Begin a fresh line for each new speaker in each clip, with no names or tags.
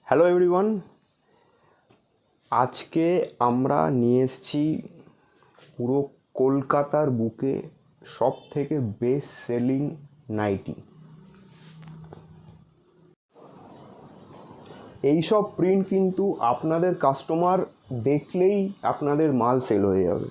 Hello everyone, আজকে আমরা নিয়ে এসেছি পুরো কলকাতার বুকে সব থেকে বেস্ট সেলিং নাইটি। এইসব প্রিন্ট কিন্তু আপনাদের কাস্টমার দেখলেই আপনাদের মাল সেল হয়ে যাবে।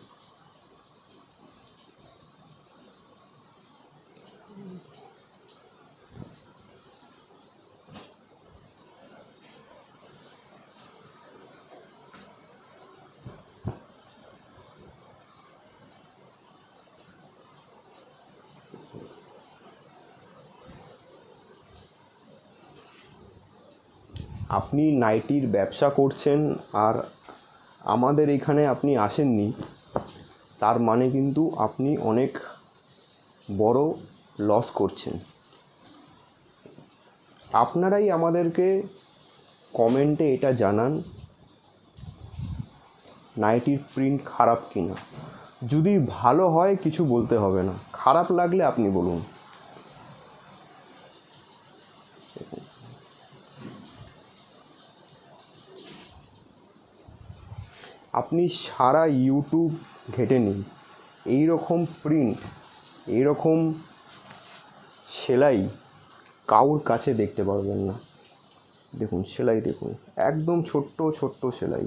আপনি নাইটির ব্যবসা করছেন আর আমাদের এখানে আপনি আসেননি, তার মানে কিন্তু আপনি অনেক বড় লস করছেন। আপনারাই আমাদেরকে কমেন্টে এটা জানান নাইটির প্রিন্ট খারাপ কিনা। যদি ভালো হয় কিছু বলতে হবে না, খারাপ লাগলে আপনি বলুন। আপনি সারা ইউটিউব ঘেটে নিন, এইরকম প্রিন্ট, এইরকম সেলাই কারোর কাছে দেখতে পারবেন না। দেখুন সেলাই, দেখুন একদম ছোট্ট ছোট্ট সেলাই।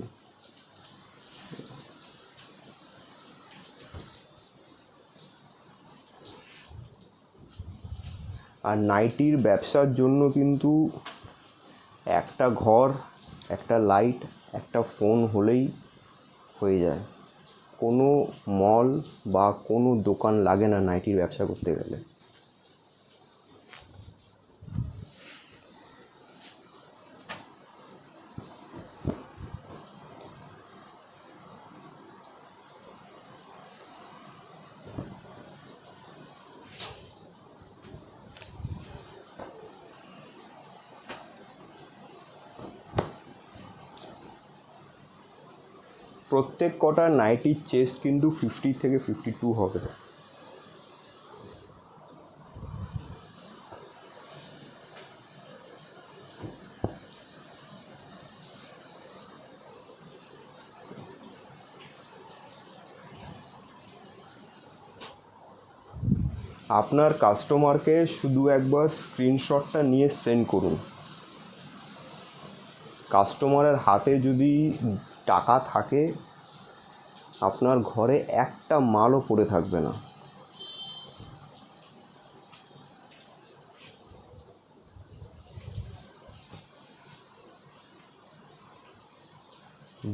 আর নাইটির ব্যবসার জন্য কিন্তু একটা ঘর, একটা লাইট, একটা ফোন হলেই হয়ে যায়। কোনো মল বা কোনো দোকান লাগে না নাইটির ব্যবসা করতে গেলে। প্রত্যেক কটা নাইটির চেস্ট কিন্তু 50 থেকে 52 হবে। আপনার কাস্টমারকে শুধু একবার স্ক্রিনশটটা নিয়ে সেন্ড করুন। কাস্টমারের হাতে যদি টাকা থাকে, আপনার ঘরে একটা মালও পড়ে থাকবে না।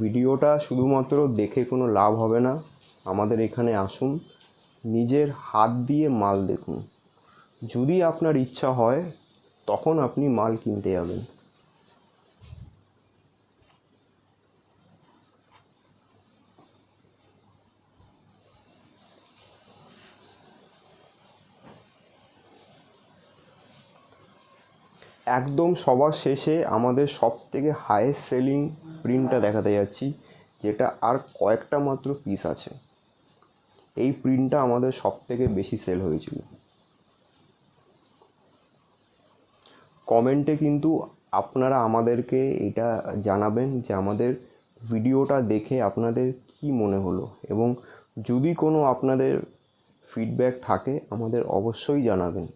ভিডিওটা শুধুমাত্র দেখে কোনো লাভ হবে না। আমাদের এখানে আসুন, নিজের হাত দিয়ে মাল দেখুন। যদি আপনার ইচ্ছা হয় তখন আপনি মাল কিনতে যাবেন। একদম সবার শেষে আমাদের সব থেকে হাইয়েস্ট সেলিং প্রিন্টটা দেখাতে যাচ্ছি, যেটা আর কয়েকটা মাত্র পিস আছে। এই প্রিন্টটা আমাদের সব থেকে বেশি সেল হয়েছিল। কমেন্টে কিন্তু আপনারা আমাদেরকে এটা জানাবেন যে আমাদের ভিডিওটা দেখে আপনাদের কি মনে হলো, এবং যদি কোনো আপনাদের ফিডব্যাক থাকে আমাদের অবশ্যই জানাবেন।